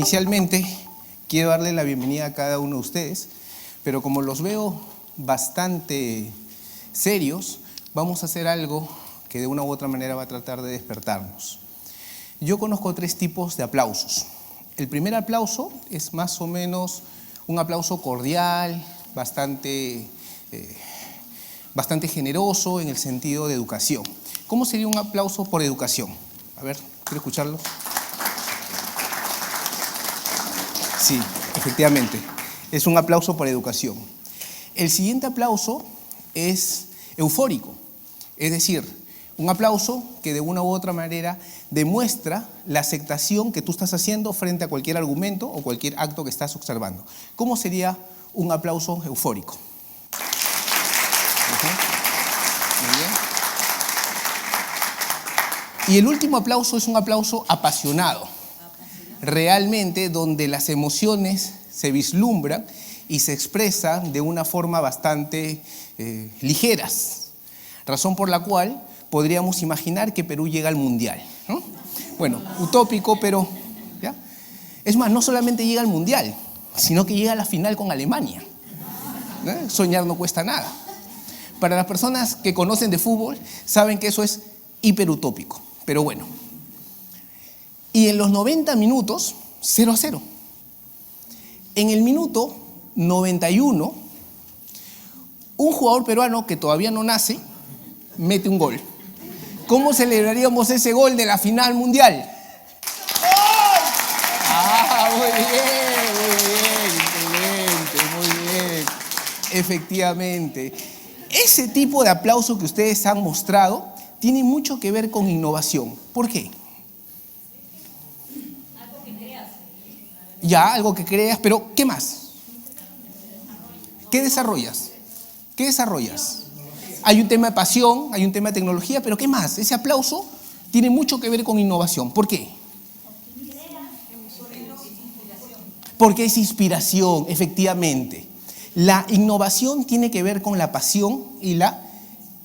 inicialmente quiero darle la bienvenida a cada uno de ustedes, pero como los veo bastante serios, vamos a hacer algo que de una u otra manera va a tratar de despertarnos. Yo conozco 3 tipos de aplausos. El primer aplauso es más o menos un aplauso cordial, bastante generoso en el sentido de educación. ¿Cómo sería un aplauso por educación? A ver, quiero escucharlo. Sí, efectivamente, es un aplauso por educación. El siguiente aplauso es eufórico, es decir, un aplauso que de una u otra manera demuestra la aceptación que tú estás haciendo frente a cualquier argumento o cualquier acto que estás observando. ¿Cómo sería un aplauso eufórico? Muy bien. Y el último aplauso es un aplauso apasionado, realmente donde las emociones se vislumbran y se expresan de una forma bastante ligeras, razón por la cual podríamos imaginar que Perú llega al Mundial, ¿no? Bueno, utópico, pero ¿ya? Es más, no solamente llega al Mundial, sino que llega a la final con Alemania, ¿no? Soñar no cuesta nada. Para las personas que conocen de fútbol, saben que eso es hiperutópico, pero bueno. Y en los 90 minutos, 0-0. En el minuto 91, un jugador peruano que todavía no nace, mete un gol. ¿Cómo celebraríamos ese gol de la final mundial? Muy bien. Efectivamente. Ese tipo de aplauso que ustedes han mostrado tiene mucho que ver con innovación. ¿Por qué? Algo que creas. Ya, algo que creas, pero ¿qué más? ¿Qué desarrollas? ¿Qué desarrollas? Hay un tema de pasión, hay un tema de tecnología, pero ¿qué más? Ese aplauso tiene mucho que ver con innovación. ¿Por qué? Porque es inspiración, efectivamente. La innovación tiene que ver con la pasión y la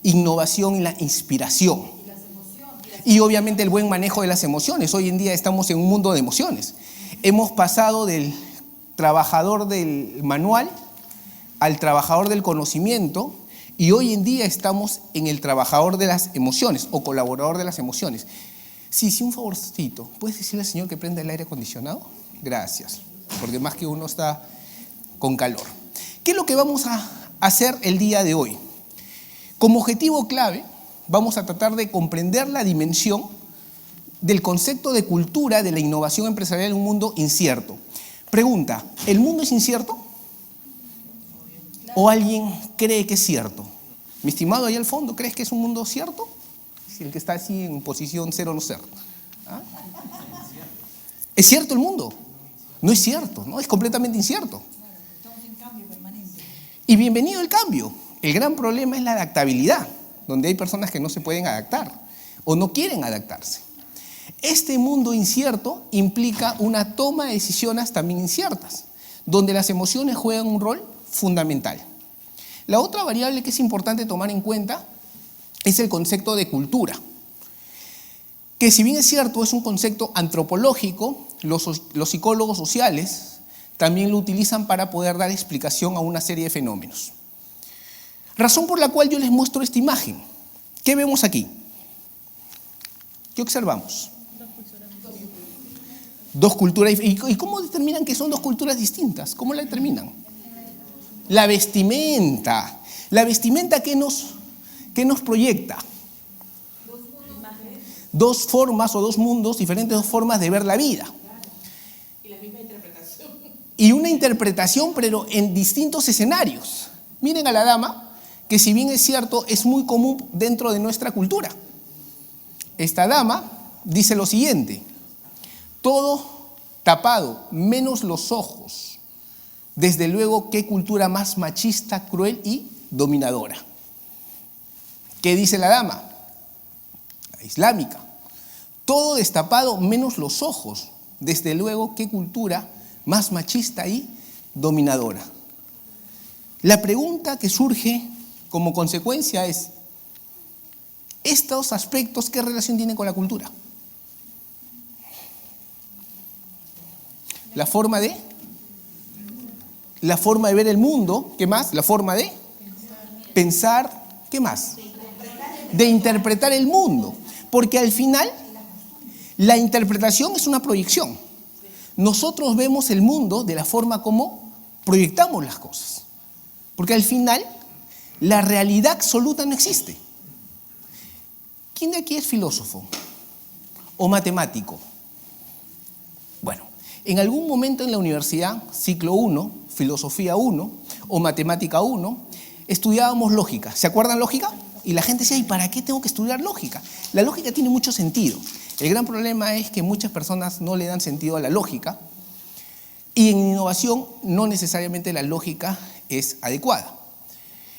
innovación y la inspiración. Y obviamente el buen manejo de las emociones. Hoy en día estamos en un mundo de emociones. Hemos pasado del trabajador del manual al trabajador del conocimiento. Y hoy en día estamos en el trabajador de las emociones o colaborador de las emociones. Sí, un favorcito. ¿Puedes decirle al señor que prenda el aire acondicionado? Gracias, porque más que uno está con calor. ¿Qué es lo que vamos a hacer el día de hoy? Como objetivo clave, vamos a tratar de comprender la dimensión del concepto de cultura de la innovación empresarial en un mundo incierto. Pregunta, ¿el mundo es incierto? ¿O alguien cree que es cierto? Mi estimado, ahí al fondo, ¿crees que es un mundo cierto? Si el que está así en posición cero no ser. ¿Ah? ¿Es cierto el mundo? No es cierto, ¿no? Es completamente incierto. Estamos en cambio permanente. Y bienvenido el cambio. El gran problema es la adaptabilidad, donde hay personas que no se pueden adaptar o no quieren adaptarse. Este mundo incierto implica una toma de decisiones también inciertas, donde las emociones juegan un rol fundamental. La otra variable que es importante tomar en cuenta es el concepto de cultura, que si bien es cierto es un concepto antropológico, los psicólogos sociales también lo utilizan para poder dar explicación a una serie de fenómenos. Razón por la cual yo les muestro esta imagen. ¿Qué vemos aquí? ¿Qué observamos? Dos culturas. ¿Y cómo determinan que son 2 culturas distintas? ¿Cómo la determinan? La vestimenta. La vestimenta que nos proyecta. 2 formas o 2 mundos diferentes, 2 formas de ver la vida. Y la misma interpretación. Y una interpretación, pero en distintos escenarios. Miren a la dama, que si bien es cierto, es muy común dentro de nuestra cultura. Esta dama dice lo siguiente: todo tapado, menos los ojos. Desde luego, ¿qué cultura más machista, cruel y dominadora? ¿Qué dice la dama? La islámica. Todo destapado, menos los ojos. Desde luego, ¿qué cultura más machista y dominadora? La pregunta que surge como consecuencia es: ¿estos aspectos qué relación tienen con la cultura? La forma de ver el mundo. ¿Qué más? La forma de pensar. ¿Qué más? De interpretar el mundo. Porque al final, la interpretación es una proyección. Nosotros vemos el mundo de la forma como proyectamos las cosas. Porque al final, la realidad absoluta no existe. ¿Quién de aquí es filósofo o matemático? Bueno, en algún momento en la universidad, ciclo 1, filosofía 1 o matemática 1, estudiábamos lógica. ¿Se acuerdan lógica? Y la gente decía, ¿y para qué tengo que estudiar lógica? La lógica tiene mucho sentido. El gran problema es que muchas personas no le dan sentido a la lógica, y en innovación no necesariamente la lógica es adecuada.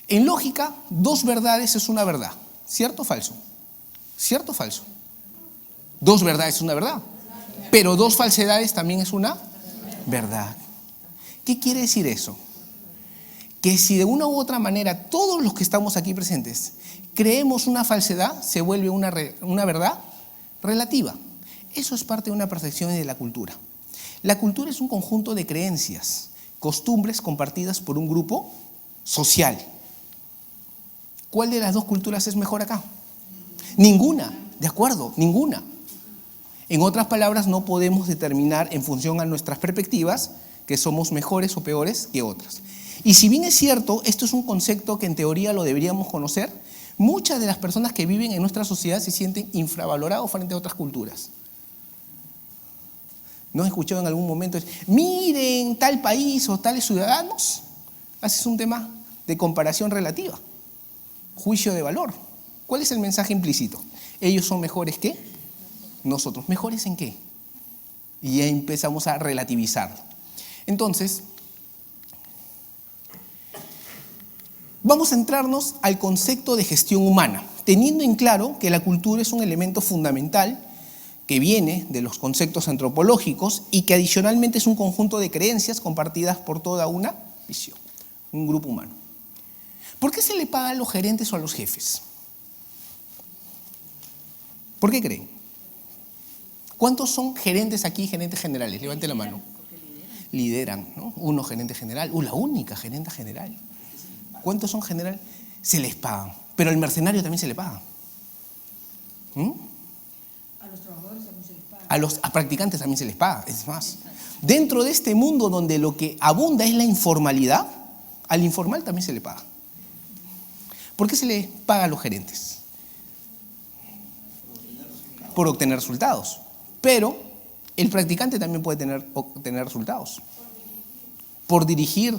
En lógica, 2 verdades es una verdad. ¿Cierto o falso? ¿Cierto o falso? 2 verdades es una verdad. Pero 2 falsedades también es una verdad. ¿Qué quiere decir eso? Que si de una u otra manera todos los que estamos aquí presentes creemos una falsedad, se vuelve una verdad relativa. Eso es parte de una percepción y de la cultura. La cultura es un conjunto de creencias, costumbres compartidas por un grupo social. ¿Cuál de las 2 culturas es mejor acá? Ninguna, de acuerdo, ninguna. En otras palabras, no podemos determinar en función a nuestras perspectivas que somos mejores o peores que otras. Y si bien es cierto, esto es un concepto que en teoría lo deberíamos conocer, muchas de las personas que viven en nuestra sociedad se sienten infravalorados frente a otras culturas. ¿No has escuchado en algún momento, miren tal país o tales ciudadanos? Haces un tema de comparación relativa, juicio de valor. ¿Cuál es el mensaje implícito? Ellos son mejores que nosotros. ¿Mejores en qué? Y ya empezamos a relativizar. Entonces, vamos a centrarnos al concepto de gestión humana, teniendo en claro que la cultura es un elemento fundamental que viene de los conceptos antropológicos y que adicionalmente es un conjunto de creencias compartidas por toda una visión, un grupo humano. ¿Por qué se le paga a los gerentes o a los jefes? ¿Por qué creen? ¿Cuántos son gerentes aquí, gerentes generales? Levante la mano. Lideran, ¿no? Uno gerente general, la única gerente general. ¿Cuántos son general? Se les pagan. Pero al mercenario también se le paga. A los trabajadores también se les paga. A los practicantes también se les paga. Es más, dentro de este mundo donde lo que abunda es la informalidad, al informal también se le paga. ¿Por qué se le paga a los gerentes? Por obtener resultados. Pero el practicante también puede obtener resultados. Por dirigir.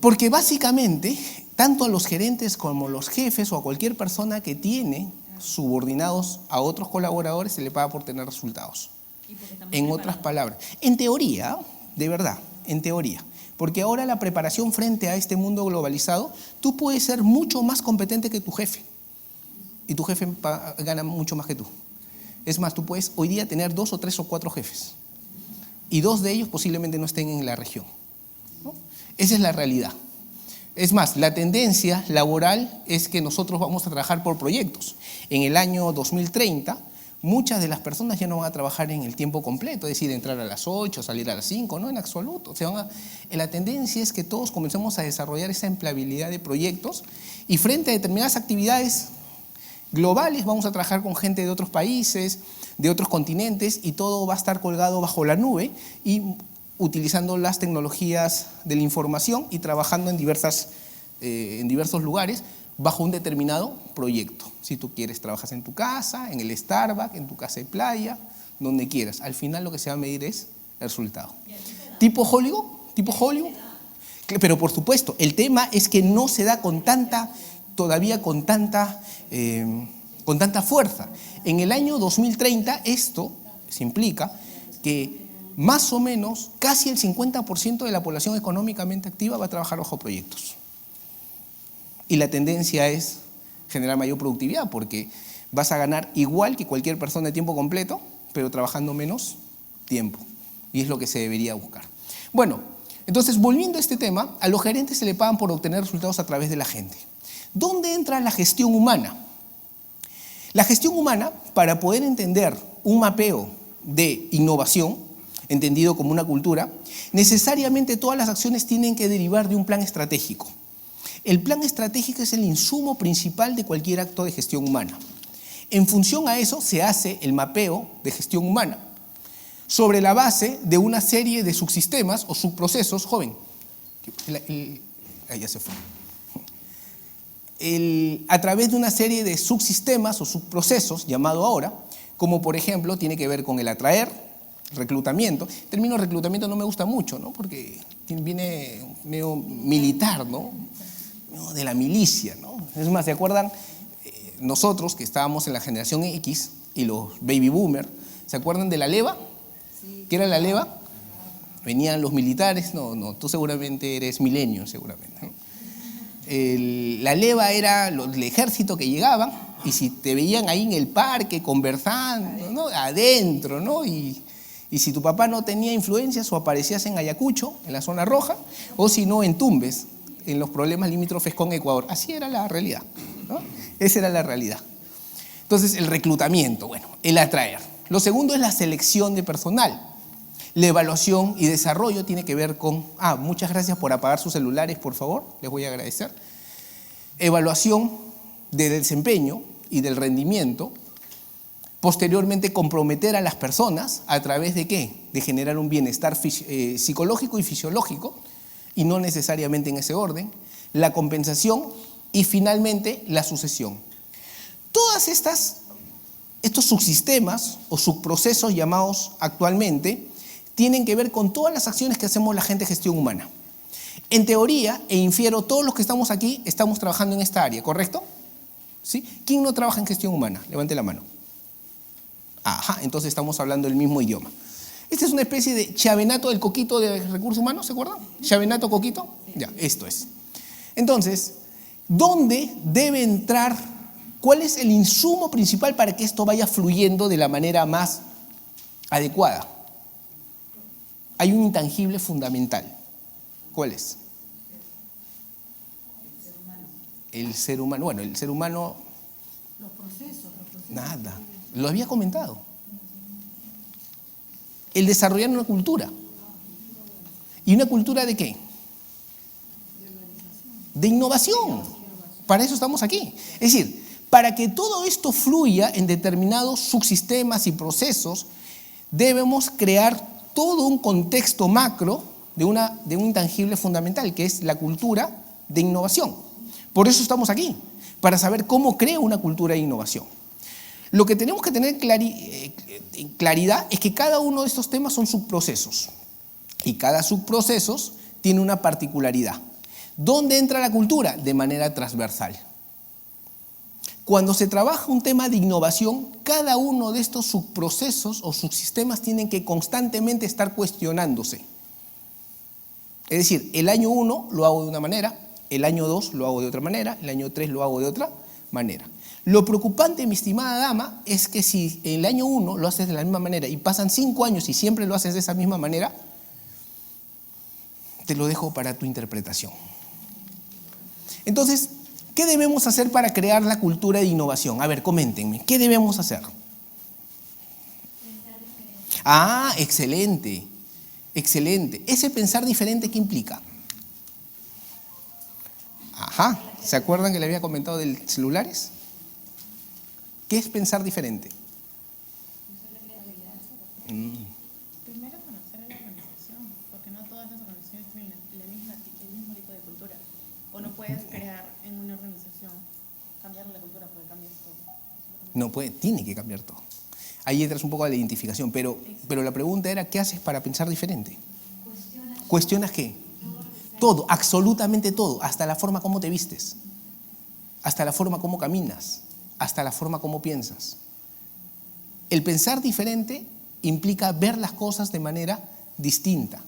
Porque básicamente, tanto a los gerentes como a los jefes o a cualquier persona que tiene subordinados a otros colaboradores se le paga por tener resultados. En otras palabras, en teoría, de verdad, en teoría. Porque ahora la preparación frente a este mundo globalizado, tú puedes ser mucho más competente que tu jefe. Y tu jefe gana mucho más que tú. Es más, tú puedes hoy día tener 2 o 3 o 4 jefes. Y 2 de ellos posiblemente no estén en la región, ¿no? Esa es la realidad. Es más, la tendencia laboral es que nosotros vamos a trabajar por proyectos. En el año 2030, muchas de las personas ya no van a trabajar en el tiempo completo, es decir, entrar a las 8, salir a las 5, no en absoluto. La tendencia es que todos comencemos a desarrollar esa empleabilidad de proyectos y frente a determinadas actividades globales vamos a trabajar con gente de otros países, de otros continentes y todo va a estar colgado bajo la nube y utilizando las tecnologías de la información y trabajando en diversos lugares bajo un determinado proyecto. Si tú quieres, trabajas en tu casa, en el Starbucks, en tu casa de playa, donde quieras. Al final lo que se va a medir es el resultado. ¿Tipo Hollywood? ¿Tipo Hollywood? Pero por supuesto, el tema es que no se da todavía con tanta fuerza. En el año 2030 esto se implica que más o menos casi el 50% de la población económicamente activa va a trabajar bajo proyectos. Y la tendencia es generar mayor productividad porque vas a ganar igual que cualquier persona de tiempo completo, pero trabajando menos tiempo. Y es lo que se debería buscar. Bueno, entonces volviendo a este tema, a los gerentes se le pagan por obtener resultados a través de la gente. ¿Dónde entra la gestión humana? La gestión humana, para poder entender un mapeo de innovación, entendido como una cultura, necesariamente todas las acciones tienen que derivar de un plan estratégico. El plan estratégico es el insumo principal de cualquier acto de gestión humana. En función a eso se hace el mapeo de gestión humana, sobre la base de una serie de subsistemas o subprocesos. Joven, ya se fue. A través de una serie de subsistemas o subprocesos, llamado ahora, como por ejemplo tiene que ver con el atraer, reclutamiento. El término reclutamiento no me gusta mucho, ¿no? Porque viene medio militar, ¿no? De la milicia, ¿no? Es más, ¿se acuerdan? Nosotros que estábamos en la generación X y los baby boomers, ¿se acuerdan de la leva? Sí. ¿Qué era la leva? Venían los militares, no, tú seguramente eres milenio, seguramente, ¿no? La leva era el ejército que llegaban y si te veían ahí en el parque conversando, ¿no? Adentro, ¿no? Y si tu papá no tenía influencias o aparecías en Ayacucho, en la zona roja, o si no en Tumbes, en los problemas limítrofes con Ecuador. Así era la realidad, ¿no? Esa era la realidad. Entonces, el reclutamiento, bueno, el atraer. Lo segundo es la selección de personal. La evaluación y desarrollo tiene que ver con... muchas gracias por apagar sus celulares, por favor, les voy a agradecer. Evaluación de desempeño y del rendimiento. Posteriormente, comprometer a las personas a través de ¿qué? De generar un bienestar psicológico y fisiológico, y no necesariamente en ese orden. La compensación y finalmente la sucesión. Todas estos subsistemas o subprocesos llamados actualmente tienen que ver con todas las acciones que hacemos la gente de gestión humana. En teoría, e infiero, todos los que estamos aquí estamos trabajando en esta área, ¿correcto? ¿Sí? ¿Quién no trabaja en gestión humana? Levante la mano. Entonces estamos hablando el mismo idioma. Esta es una especie de chavenato del coquito de recursos humanos, ¿se acuerdan? Chavenato coquito. Ya, esto es. Entonces, ¿dónde debe entrar? ¿Cuál es el insumo principal para que esto vaya fluyendo de la manera más adecuada? Hay un intangible fundamental. ¿Cuál es? El ser humano. Bueno, el ser humano... Los procesos. Nada. Lo había comentado. El desarrollar una cultura. ¿Y una cultura de qué? De innovación. Para eso estamos aquí. Es decir, para que todo esto fluya en determinados subsistemas y procesos, debemos crear todo un contexto macro de un intangible fundamental, que es la cultura de innovación. Por eso estamos aquí, para saber cómo crea una cultura de innovación. Lo que tenemos que tener claridad es que cada uno de estos temas son subprocesos, y cada subproceso tiene una particularidad. ¿Dónde entra la cultura? De manera transversal. Cuando se trabaja un tema de innovación, cada uno de estos subprocesos o subsistemas tienen que constantemente estar cuestionándose. Es decir, el año 1 lo hago de una manera, el año 2 lo hago de otra manera, el año 3 lo hago de otra manera. Lo preocupante, mi estimada dama, es que si en el año 1 lo haces de la misma manera y pasan 5 años y siempre lo haces de esa misma manera, te lo dejo para tu interpretación. Entonces, ¿qué debemos hacer para crear la cultura de innovación? A ver, coméntenme, ¿qué debemos hacer? Excelente, excelente. ¿Ese pensar diferente qué implica? ¿Se acuerdan que le había comentado de celulares? ¿Qué es pensar diferente? Primero, conocer la organización, porque no todas las organizaciones tienen el mismo tipo de cultura. O no puedes crear en una organización, cambiar la cultura porque cambias todo. No puede, tiene que cambiar todo. Ahí entras un poco a la identificación, pero la pregunta era, ¿qué haces para pensar diferente? ¿Cuestionas qué? Todo, absolutamente todo, hasta la forma como te vistes, hasta la forma como caminas, hasta la forma como piensas. El pensar diferente implica ver las cosas de manera distinta.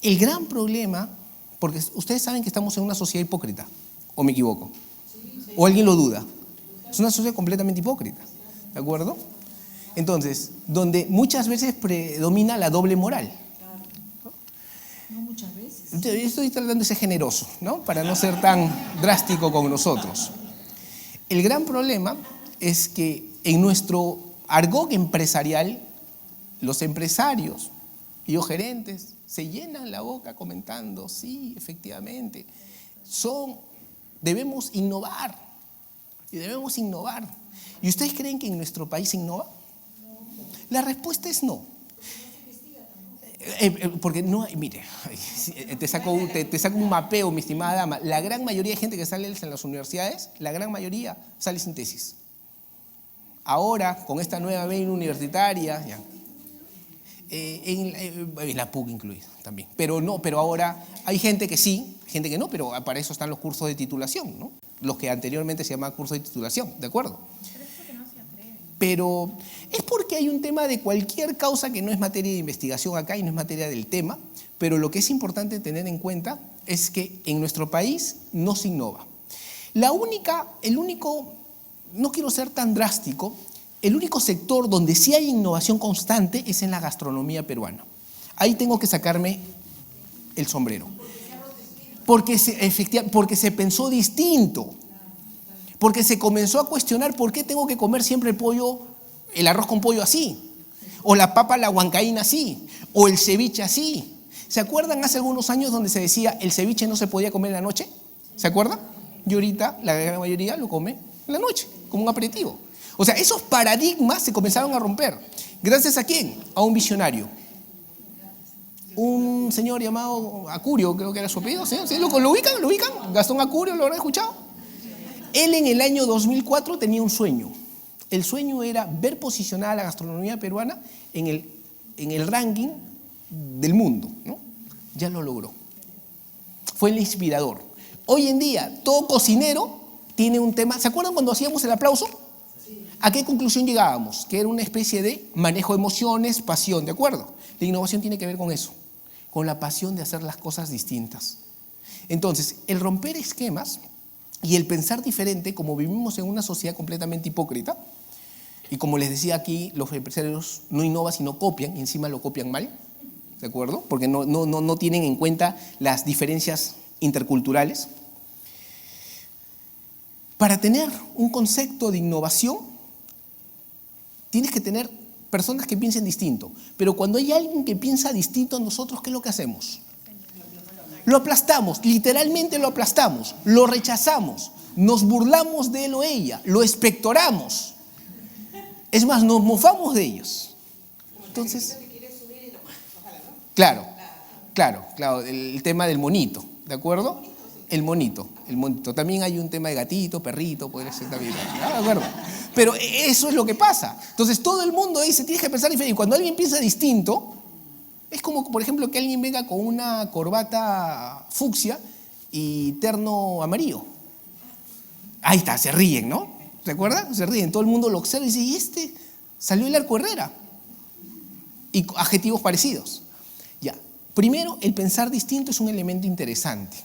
El gran problema, porque ustedes saben que estamos en una sociedad hipócrita, ¿o me equivoco? ¿O alguien lo duda? Es una sociedad completamente hipócrita, ¿de acuerdo? Entonces, donde muchas veces predomina la doble moral. No muchas veces. Yo estoy tratando de ser generoso, ¿no? Para no ser tan drástico con nosotros. El gran problema es que en nuestro argot empresarial los empresarios y los gerentes se llenan la boca comentando, sí, efectivamente, debemos innovar, y debemos innovar. ¿Y ustedes creen que en nuestro país se innova? La respuesta es no. Porque no, mire, te saco un mapeo, mi estimada dama. La gran mayoría de gente que sale en las universidades, la gran mayoría sale sin tesis. Ahora, con esta nueva ley universitaria, ya, en la PUC incluida también. Pero ahora hay gente que sí, gente que no, pero para eso están los cursos de titulación, ¿no? Los que anteriormente se llamaban cursos de titulación, ¿de acuerdo? Pero es porque no se atreven. Pero es porque hay un tema de cualquier causa que no es materia de investigación acá y no es materia del tema, pero lo que es importante tener en cuenta es que en nuestro país no se innova. No quiero ser tan drástico, el único sector donde sí hay innovación constante es en la gastronomía peruana. Ahí tengo que sacarme el sombrero. Porque se pensó distinto. Porque se comenzó a cuestionar por qué tengo que comer siempre el arroz con pollo así, o la papa a la huancaína así, o el ceviche así. ¿Se acuerdan hace algunos años donde se decía el ceviche no se podía comer en la noche? ¿Se acuerdan? Y ahorita la gran mayoría lo come en la noche, como un aperitivo. O sea, esos paradigmas se comenzaron a romper. ¿Gracias a quién? A un visionario. Un señor llamado Acurio, creo que era su apellido. ¿Sí? ¿Lo ubican? ¿Lo ubican? Gastón Acurio, ¿lo habrán escuchado? Él en el año 2004 tenía un sueño. El sueño era ver posicionada la gastronomía peruana en el ranking del mundo, ¿no? Ya lo logró. Fue el inspirador. Hoy en día, todo cocinero tiene un tema. ¿Se acuerdan cuando hacíamos el aplauso? ¿A qué conclusión llegábamos? Que era una especie de manejo de emociones, pasión, ¿de acuerdo? La innovación tiene que ver con eso, con la pasión de hacer las cosas distintas. Entonces, el romper esquemas y el pensar diferente, como vivimos en una sociedad completamente hipócrita, y como les decía aquí, los empresarios no innovan sino copian, y encima lo copian mal, ¿de acuerdo? Porque no tienen en cuenta las diferencias interculturales. Para tener un concepto de innovación, tienes que tener personas que piensen distinto. Pero cuando hay alguien que piensa distinto a nosotros, ¿qué es lo que hacemos? Lo aplastamos, literalmente lo aplastamos, lo rechazamos, nos burlamos de él o ella, lo expectoramos. Es más, nos mofamos de ellos. Entonces, claro, el tema del monito, ¿de acuerdo? El monito. También hay un tema de gatito, perrito, podría ser también. ¿De acuerdo? Pero eso es lo que pasa. Entonces todo el mundo dice, tienes que pensar diferente. Y cuando alguien piensa distinto, es como, por ejemplo, que alguien venga con una corbata fucsia y terno amarillo. Ahí está, se ríen, ¿no? ¿Se acuerdan? Se ríen. Todo el mundo lo observa y dice, ¿y este? Salió el Arco Herrera. Y adjetivos parecidos. Ya. Primero, el pensar distinto es un elemento interesante.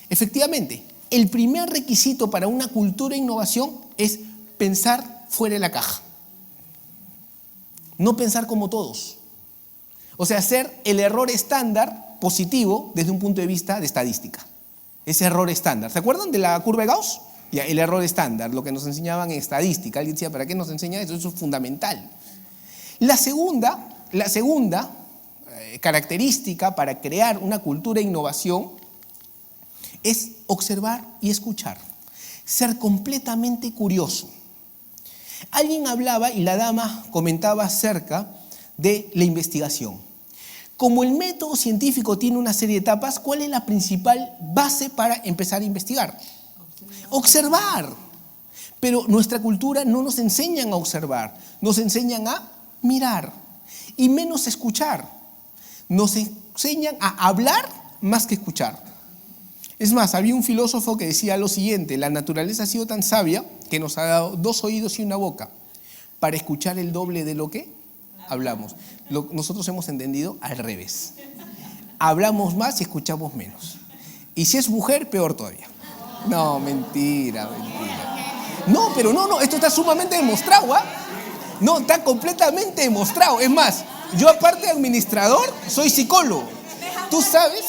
Efectivamente, el primer requisito para una cultura de innovación es pensar fuera de la caja. No pensar como todos. O sea, hacer el error estándar positivo desde un punto de vista de estadística. Ese error estándar. ¿Se acuerdan de la curva de Gauss? Ya, el error estándar, lo que nos enseñaban en estadística. Alguien decía, ¿para qué nos enseña eso? Eso es fundamental. La segunda característica para crear una cultura de innovación es observar y escuchar. Ser completamente curioso. Alguien hablaba y la dama comentaba acerca de la investigación. Como el método científico tiene una serie de etapas, ¿cuál es la principal base para empezar a investigar? Observar. Pero nuestra cultura no nos enseñan a observar, nos enseñan a mirar y menos escuchar. Nos enseñan a hablar más que escuchar. Es más, había un filósofo que decía lo siguiente: la naturaleza ha sido tan sabia que nos ha dado 2 oídos y una boca para escuchar el doble de lo que hablamos. Nosotros hemos entendido al revés. Hablamos más y escuchamos menos. Y si es mujer, peor todavía. No, mentira. No, pero no, esto está sumamente demostrado, ¿ah? No, está completamente demostrado. Es más, yo aparte de administrador, soy psicólogo. ¿Tú sabes?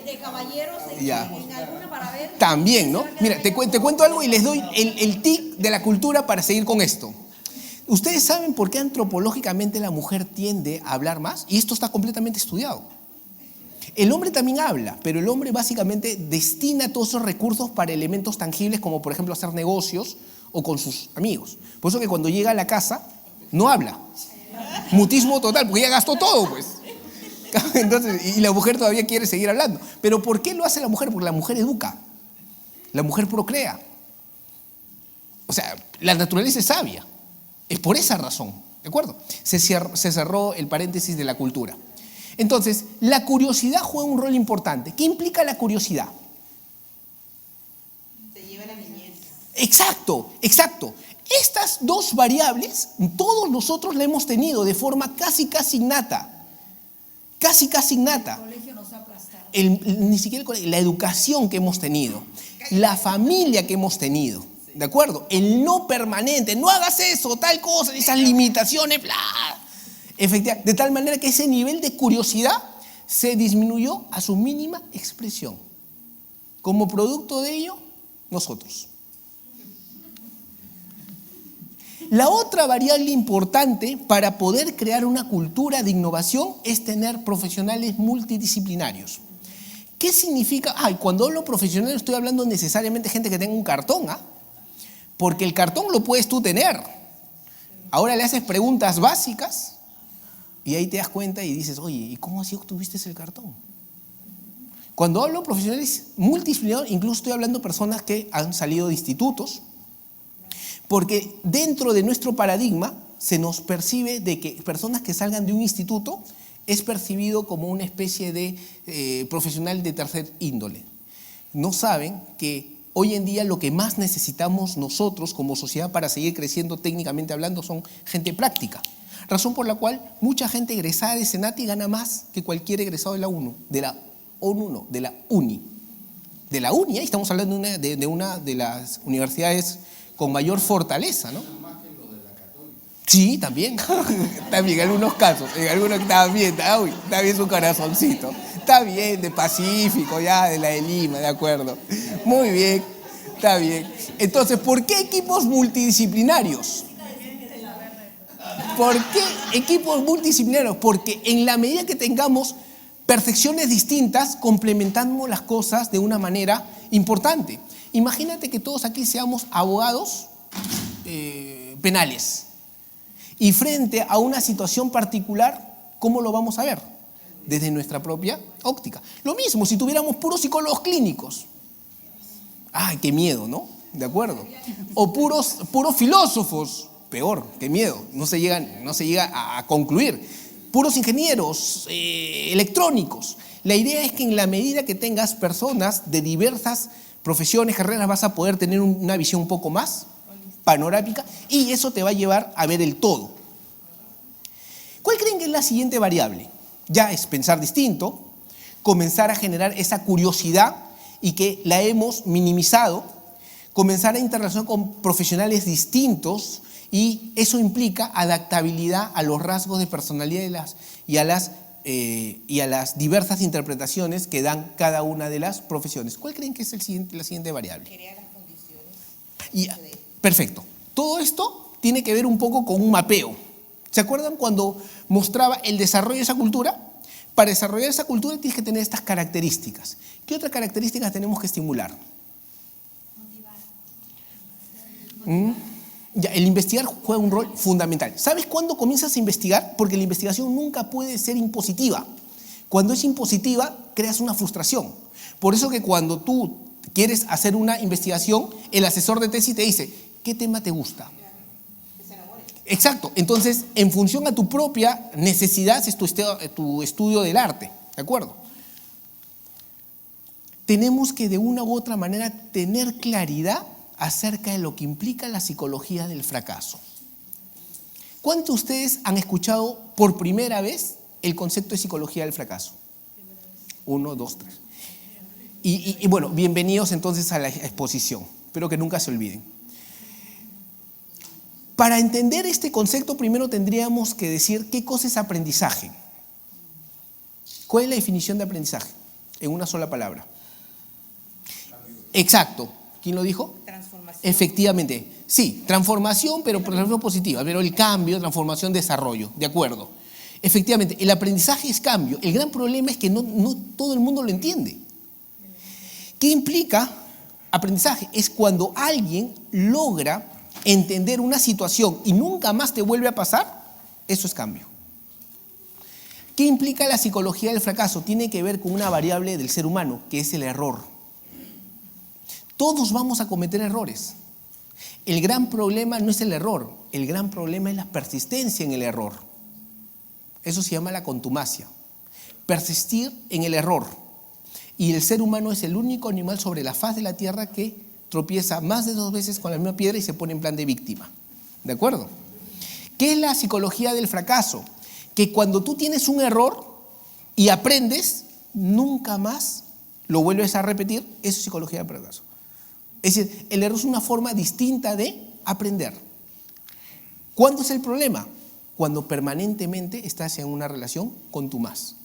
De caballeros Ya. en alguna para ver. También, ¿no? Mira, te cuento algo y les doy el tic de la cultura para seguir con esto. ¿Ustedes saben por qué antropológicamente la mujer tiende a hablar más? Y esto está completamente estudiado. El hombre también habla, pero el hombre básicamente destina todos esos recursos para elementos tangibles como por ejemplo hacer negocios o con sus amigos. Por eso que cuando llega a la casa no habla. Mutismo total, porque ya gastó todo, pues. Entonces, y la mujer todavía quiere seguir hablando. ¿Pero por qué lo hace la mujer? Porque la mujer educa. La mujer procrea. O sea, la naturaleza es sabia. Es por esa razón, ¿de acuerdo? Se cerró el paréntesis de la cultura. Entonces, la curiosidad juega un rol importante. ¿Qué implica la curiosidad? Te lleva a la niñez. Exacto, exacto. Estas dos variables, todos nosotros la hemos tenido de forma casi innata. Casi innata. El colegio nos ha aplastado. Ni siquiera el colegio, la educación que hemos tenido, la familia que hemos tenido, ¿de acuerdo? El no permanente, no hagas eso, tal cosa, esas limitaciones, bla. Efectivamente, de tal manera que ese nivel de curiosidad se disminuyó a su mínima expresión. Como producto de ello, nosotros. La otra variable importante para poder crear una cultura de innovación es tener profesionales multidisciplinarios. ¿Qué significa? Cuando hablo profesional estoy hablando necesariamente de gente que tenga un cartón, porque el cartón lo puedes tú tener. Ahora le haces preguntas básicas y ahí te das cuenta y dices, oye, ¿y cómo así obtuviste el cartón? Cuando hablo de profesionales multidisciplinarios, incluso estoy hablando de personas que han salido de institutos, porque dentro de nuestro paradigma se nos percibe de que personas que salgan de un instituto es percibido como una especie de profesional de tercer índole. No saben que hoy en día lo que más necesitamos nosotros como sociedad para seguir creciendo técnicamente hablando son gente práctica. Razón por la cual mucha gente egresada de Senati gana más que cualquier egresado de la UNI. De la UNI. De la UNI, estamos hablando de una de las universidades con mayor fortaleza, ¿no? Sí, también. También en algunos casos. En algunos está bien su corazoncito. Está bien, de Pacífico, ya, de la de Lima, de acuerdo. Muy bien, está bien. Entonces, ¿por qué equipos multidisciplinarios? ¿Por qué equipos multidisciplinarios? Porque en la medida que tengamos percepciones distintas, complementamos las cosas de una manera importante. Imagínate que todos aquí seamos abogados penales y frente a una situación particular, ¿cómo lo vamos a ver? Desde nuestra propia óptica. Lo mismo si tuviéramos puros psicólogos clínicos. ¡Ay, qué miedo!, ¿no? ¿De acuerdo? O puros filósofos. Peor, qué miedo. No se llega a concluir. Puros ingenieros electrónicos. La idea es que en la medida que tengas personas de diversas profesiones, carreras, vas a poder tener una visión un poco más panorámica y eso te va a llevar a ver el todo. ¿Cuál creen que es la siguiente variable? Ya es pensar distinto, comenzar a generar esa curiosidad y que la hemos minimizado, comenzar a interrelacionar con profesionales distintos y eso implica adaptabilidad a los rasgos de personalidad y a las diversas interpretaciones que dan cada una de las profesiones. ¿Cuál creen que es la siguiente variable? Crear las condiciones. Perfecto. Todo esto tiene que ver un poco con un mapeo. ¿Se acuerdan cuando mostraba el desarrollo de esa cultura? Para desarrollar esa cultura tienes que tener estas características. ¿Qué otras características tenemos que estimular? Ya, el investigar juega un rol fundamental. ¿Sabes cuándo comienzas a investigar? Porque la investigación nunca puede ser impositiva. Cuando es impositiva, creas una frustración. Por eso que cuando tú quieres hacer una investigación, el asesor de tesis te dice, ¿qué tema te gusta? Exacto. Entonces, en función a tu propia necesidad, es tu estudio del arte. ¿De acuerdo? Tenemos que de una u otra manera tener claridad acerca de lo que implica la psicología del fracaso. ¿Cuántos de ustedes han escuchado por primera vez el concepto de psicología del fracaso? 1, 2, 3. Y bueno, bienvenidos entonces a la exposición. Espero que nunca se olviden. Para entender este concepto, primero tendríamos que decir qué cosa es aprendizaje. ¿Cuál es la definición de aprendizaje? En una sola palabra. Exacto. ¿Quién lo dijo? Transformación. Efectivamente, sí, transformación, pero por ejemplo positiva, pero el cambio, transformación, desarrollo, de acuerdo. Efectivamente, el aprendizaje es cambio. El gran problema es que no todo el mundo lo entiende. ¿Qué implica aprendizaje? Es cuando alguien logra entender una situación y nunca más te vuelve a pasar, eso es cambio. ¿Qué implica la psicología del fracaso? Tiene que ver con una variable del ser humano, que es el error. Todos vamos a cometer errores. El gran problema no es el error, el gran problema es la persistencia en el error. Eso se llama la contumacia. Persistir en el error. Y el ser humano es el único animal sobre la faz de la tierra que tropieza más de 2 veces con la misma piedra y se pone en plan de víctima. ¿De acuerdo? ¿Qué es la psicología del fracaso? Que cuando tú tienes un error y aprendes, nunca más lo vuelves a repetir. Eso es psicología del fracaso. Es decir, el error es una forma distinta de aprender. ¿Cuándo es el problema? Cuando permanentemente estás en una relación contumaz.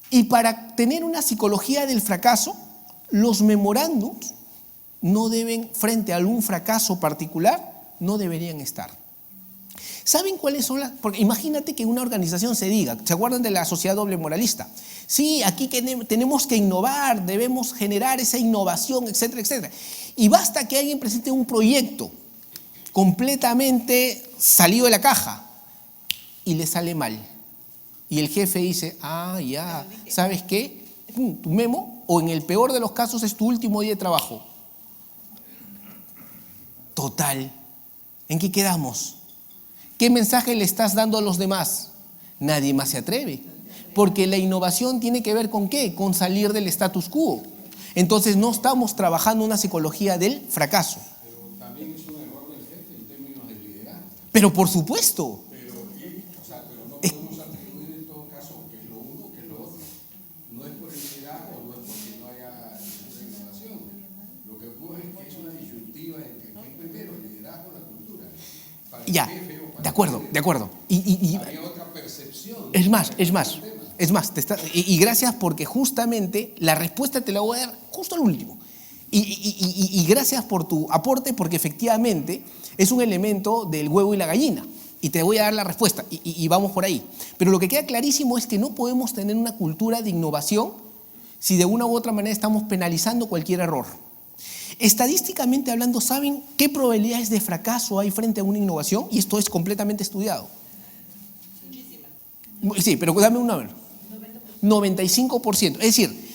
Y para tener una psicología del fracaso, los memorándums no deben, frente a algún fracaso particular, no deberían estar. ¿Saben cuáles son las? Porque imagínate que una organización se diga, ¿se acuerdan de la sociedad doble moralista? Sí, aquí tenemos que innovar, debemos generar esa innovación, etcétera, etcétera. Y basta que alguien presente un proyecto completamente salido de la caja y le sale mal. Y el jefe dice, ya, ¿sabes qué? Tu memo, o en el peor de los casos es tu último día de trabajo. Total, ¿en qué quedamos? ¿Qué mensaje le estás dando a los demás? Nadie más se atreve. Porque la innovación tiene que ver con ¿qué? Con salir del status quo. Entonces no estamos trabajando una psicología del fracaso. Pero también es un error del jefe en términos de liderazgo. Pero por supuesto. Pero no podemos atribuir en todo caso que es lo uno, que es lo otro. No es por el liderazgo, no es porque no haya una innovación. Lo que ocurre es que es una disyuntiva entre qué es primero, el liderazgo o la cultura. Para el Ya, jefe o para de acuerdo, el de acuerdo. Y había otra percepción. es más, y gracias porque justamente la respuesta te la voy a dar justo al último. Y gracias por tu aporte porque efectivamente es un elemento del huevo y la gallina. Y te voy a dar la respuesta y vamos por ahí. Pero lo que queda clarísimo es que no podemos tener una cultura de innovación si de una u otra manera estamos penalizando cualquier error. Estadísticamente hablando, ¿saben qué probabilidades de fracaso hay frente a una innovación? Y esto es completamente estudiado. Sí, pero dame un número. 95%. Es decir,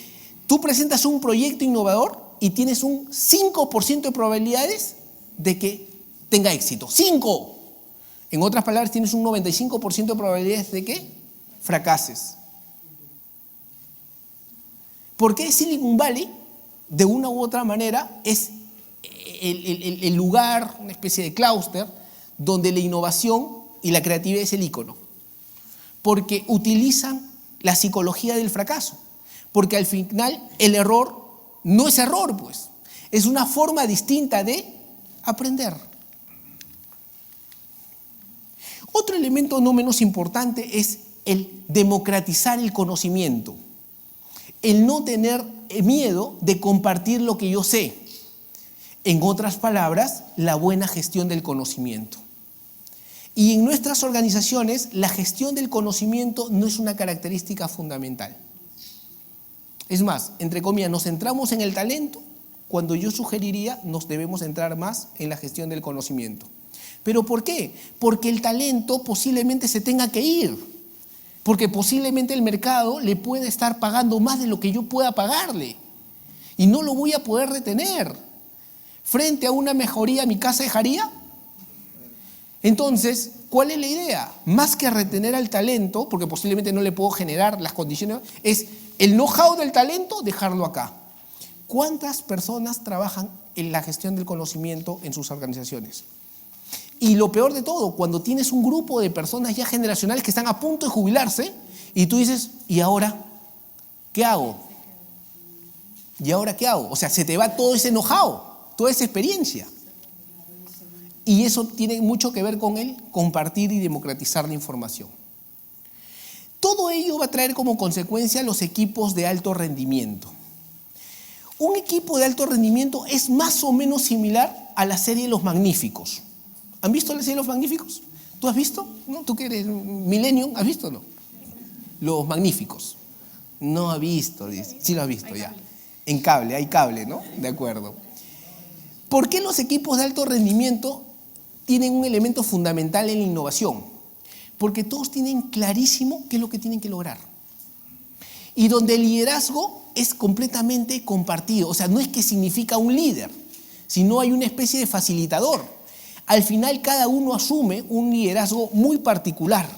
tú presentas un proyecto innovador y tienes un 5% de probabilidades de que tenga éxito. 5. En otras palabras, tienes un 95% de probabilidades de que fracases. ¿Por qué Silicon Valley, de una u otra manera, es el lugar, una especie de clúster, donde la innovación y la creatividad es el ícono? Porque utilizan la psicología del fracaso. Porque al final el error no es error, pues. Es una forma distinta de aprender. Otro elemento no menos importante es el democratizar el conocimiento. El no tener miedo de compartir lo que yo sé. En otras palabras, la buena gestión del conocimiento. Y en nuestras organizaciones, la gestión del conocimiento no es una característica fundamental. Es más, entre comillas, nos centramos en el talento, cuando yo sugeriría nos debemos centrar más en la gestión del conocimiento. ¿Pero por qué? Porque el talento posiblemente se tenga que ir. Porque posiblemente el mercado le puede estar pagando más de lo que yo pueda pagarle. Y no lo voy a poder retener. Frente a una mejoría, ¿mi casa dejaría? Entonces, ¿cuál es la idea? Más que retener al talento, porque posiblemente no le puedo generar las condiciones, es el know-how del talento, dejarlo acá. ¿Cuántas personas trabajan en la gestión del conocimiento en sus organizaciones? Y lo peor de todo, cuando tienes un grupo de personas ya generacionales que están a punto de jubilarse y tú dices, ¿y ahora qué hago? ¿Y ahora qué hago? O sea, se te va todo ese know-how, toda esa experiencia. Y eso tiene mucho que ver con el compartir y democratizar la información. Todo ello va a traer como consecuencia los equipos de alto rendimiento. Un equipo de alto rendimiento es más o menos similar a la serie Los Magníficos. ¿Han visto la serie Los Magníficos? ¿Tú has visto? ¿No? ¿Tú que eres Millennium? ¿Has visto o no? Los Magníficos. No ha visto, dice. Sí lo has visto ya. En cable, hay cable, ¿no? De acuerdo. ¿Por qué los equipos de alto rendimiento tienen un elemento fundamental en la innovación? Porque todos tienen clarísimo qué es lo que tienen que lograr. Y donde el liderazgo es completamente compartido. O sea, no es que significa un líder, sino hay una especie de facilitador. Al final cada uno asume un liderazgo muy particular,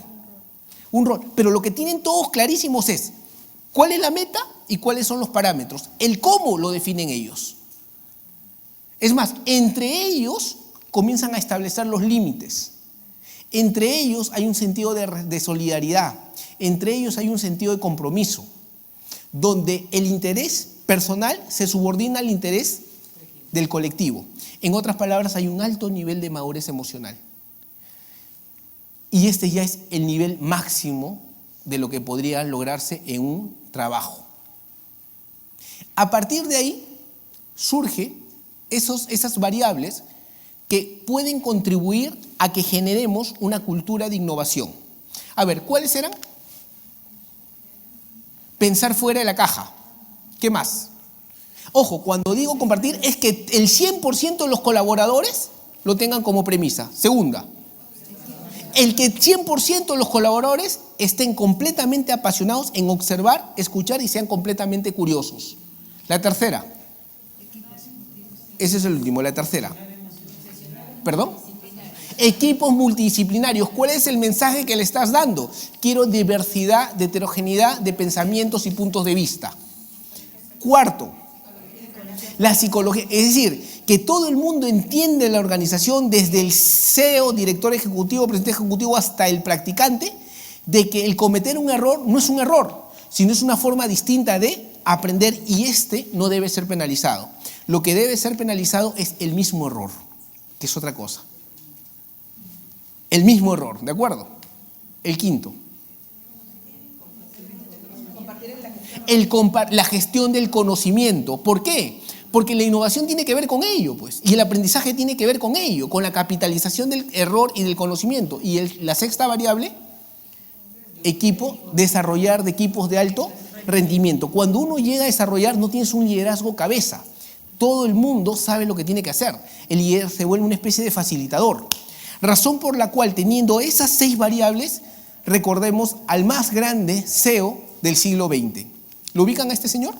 un rol. Pero lo que tienen todos clarísimos es cuál es la meta y cuáles son los parámetros. El cómo lo definen ellos. Es más, entre ellos comienzan a establecer los límites. Entre ellos hay un sentido de solidaridad. Entre ellos hay un sentido de compromiso, donde el interés personal se subordina al interés del colectivo. En otras palabras, hay un alto nivel de madurez emocional. Y este ya es el nivel máximo de lo que podría lograrse en un trabajo. A partir de ahí surgen esas variables que pueden contribuir a que generemos una cultura de innovación. A ver, ¿cuáles eran? Pensar fuera de la caja. ¿Qué más? Ojo, cuando digo compartir es que el 100% de los colaboradores lo tengan como premisa. Segunda, el que 100% de los colaboradores estén completamente apasionados en observar, escuchar y sean completamente curiosos. La tercera. Ese es el último, la tercera. ¿Perdón? Equipos multidisciplinarios. ¿Cuál es el mensaje que le estás dando? Quiero diversidad, de heterogeneidad de pensamientos y puntos de vista. Cuarto, la psicología. Es decir, que todo el mundo entiende la organización, desde el CEO, director ejecutivo, presidente ejecutivo, hasta el practicante, de que el cometer un error no es un error, sino es una forma distinta de aprender y no debe ser penalizado. Lo que debe ser penalizado es el mismo error, que es otra cosa. El mismo error, ¿de acuerdo? El quinto. La gestión del conocimiento. ¿Por qué? Porque la innovación tiene que ver con ello, pues, y el aprendizaje tiene que ver con ello, con la capitalización del error y del conocimiento. Y la sexta variable, desarrollar de equipos de alto rendimiento. Cuando uno llega a desarrollar, no tienes un liderazgo cabeza. Todo el mundo sabe lo que tiene que hacer. El líder se vuelve una especie de facilitador. Razón por la cual, teniendo esas 6 variables, recordemos al más grande CEO del siglo XX. ¿Lo ubican a este señor?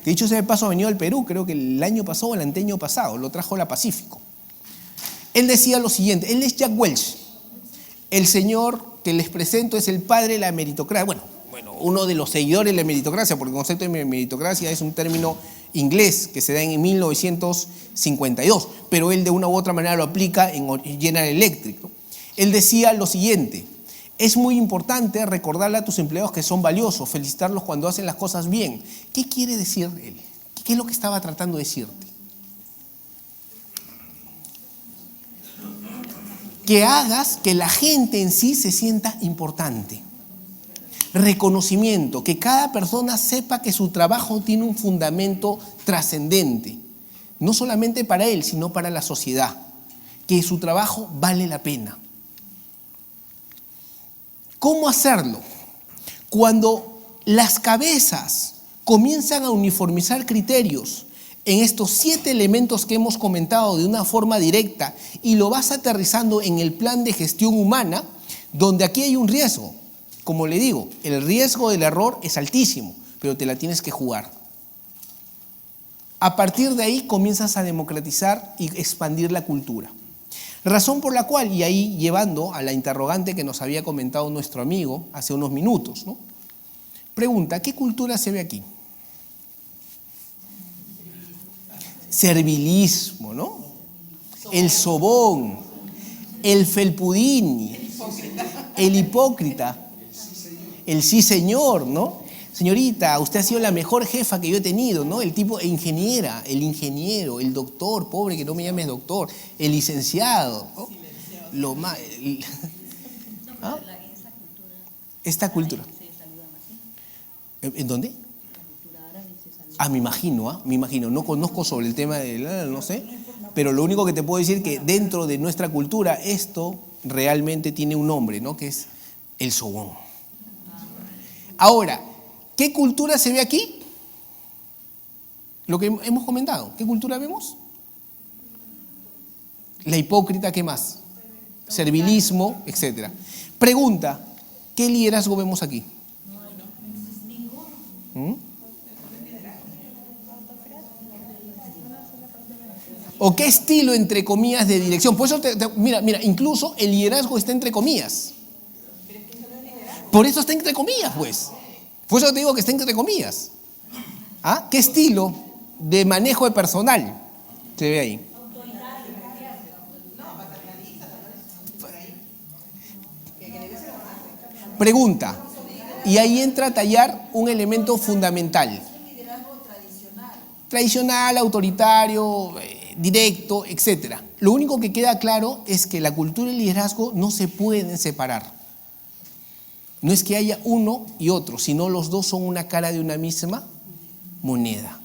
De hecho, ese paso ha venido al Perú, creo que el año pasado o el anteaño pasado, lo trajo la Pacífico. Él decía lo siguiente, él es Jack Welch. El señor que les presento es el padre de la meritocracia. Bueno, uno de los seguidores de la meritocracia, porque el concepto de meritocracia es un término inglés que se da en 1952, pero él de una u otra manera lo aplica en General Electric, ¿no? Él decía lo siguiente: es muy importante recordarle a tus empleados que son valiosos, felicitarlos cuando hacen las cosas bien. ¿Qué quiere decir él? ¿Qué es lo que estaba tratando de decirte? Que hagas que la gente en sí se sienta importante. Reconocimiento, que cada persona sepa que su trabajo tiene un fundamento trascendente, no solamente para él, sino para la sociedad, que su trabajo vale la pena. ¿Cómo hacerlo? Cuando las cabezas comienzan a uniformizar criterios en estos 7 elementos que hemos comentado de una forma directa y lo vas aterrizando en el plan de gestión humana, donde aquí hay un riesgo. Como le digo, el riesgo del error es altísimo, pero te la tienes que jugar. A partir de ahí comienzas a democratizar y expandir la cultura. Razón por la cual, y ahí llevando a la interrogante que nos había comentado nuestro amigo hace unos minutos, ¿no? Pregunta, ¿qué cultura se ve aquí? Servilismo, ¿no? El sobón, el felpudini, el hipócrita. El sí señor, ¿no? Señorita, usted ha sido la mejor jefa que yo he tenido, ¿no? El tipo ingeniera, el ingeniero, el doctor, pobre que no me llames doctor, el licenciado, ¿no? Lo más, ¿ah? ¿Esta cultura? ¿En dónde? Me imagino, me imagino. No conozco sobre el tema del, no sé, pero lo único que te puedo decir es que dentro de nuestra cultura esto realmente tiene un nombre, ¿no? Que es el sogón. Ahora, ¿qué cultura se ve aquí? Lo que hemos comentado. ¿Qué cultura vemos? La hipócrita, ¿qué más? Servilismo, etc. Pregunta, ¿qué liderazgo vemos aquí? ¿Mm? ¿O qué estilo, entre comillas, de dirección? Por eso, mira, incluso el liderazgo está entre comillas. Por eso está entre comillas, pues. Por eso te digo que está entre comillas. ¿Ah? ¿Qué estilo de manejo de personal se ve ahí? Pregunta, y ahí entra a tallar un elemento fundamental. Tradicional, autoritario, directo, etc. Lo único que queda claro es que la cultura y el liderazgo no se pueden separar. No es que haya uno y otro, sino los dos son una cara de una misma moneda.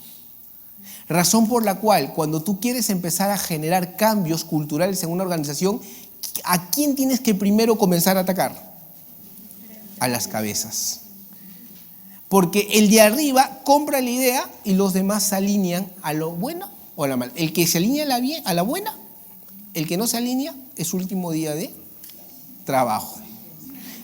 Razón por la cual, cuando tú quieres empezar a generar cambios culturales en una organización, ¿a quién tienes que primero comenzar a atacar? A las cabezas. Porque el de arriba compra la idea y los demás se alinean a lo bueno o a la mala. El que se alinea a la buena, el que no se alinea es su último día de trabajo.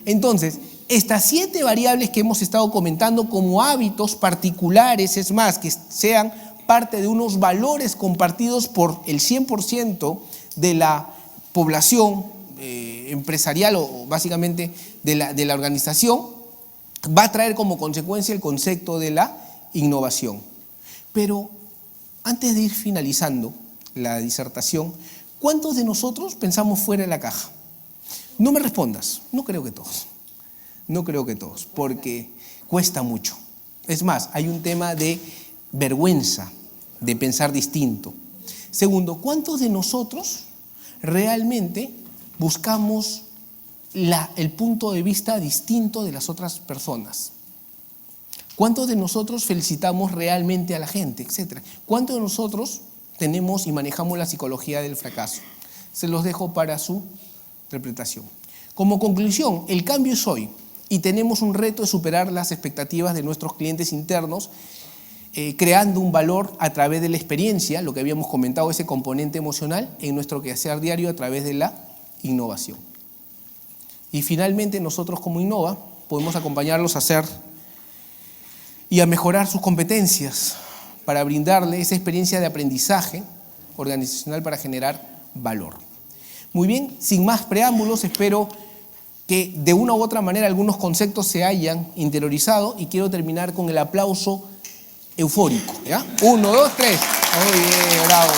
Entonces, estas 7 variables que hemos estado comentando como hábitos particulares, es más, que sean parte de unos valores compartidos por el 100% de la población empresarial o básicamente de la organización, va a traer como consecuencia el concepto de la innovación. Pero antes de ir finalizando la disertación, ¿cuántos de nosotros pensamos fuera de la caja? No me respondas, no creo que todos. No creo que todos, porque cuesta mucho. Es más, hay un tema de vergüenza, de pensar distinto. Segundo, ¿cuántos de nosotros realmente buscamos el punto de vista distinto de las otras personas? ¿Cuántos de nosotros felicitamos realmente a la gente, etcétera? ¿Cuántos de nosotros tenemos y manejamos la psicología del fracaso? Se los dejo para su interpretación. Como conclusión, el cambio es hoy y tenemos un reto de superar las expectativas de nuestros clientes internos, creando un valor a través de la experiencia, lo que habíamos comentado, ese componente emocional en nuestro quehacer diario a través de la innovación. Y finalmente nosotros como Innova podemos acompañarlos a hacer y a mejorar sus competencias para brindarle esa experiencia de aprendizaje organizacional para generar valor. Muy bien, sin más preámbulos, espero que de una u otra manera algunos conceptos se hayan interiorizado y quiero terminar con el aplauso eufórico, ¿ya? 1, 2, 3. Muy bien, bravo.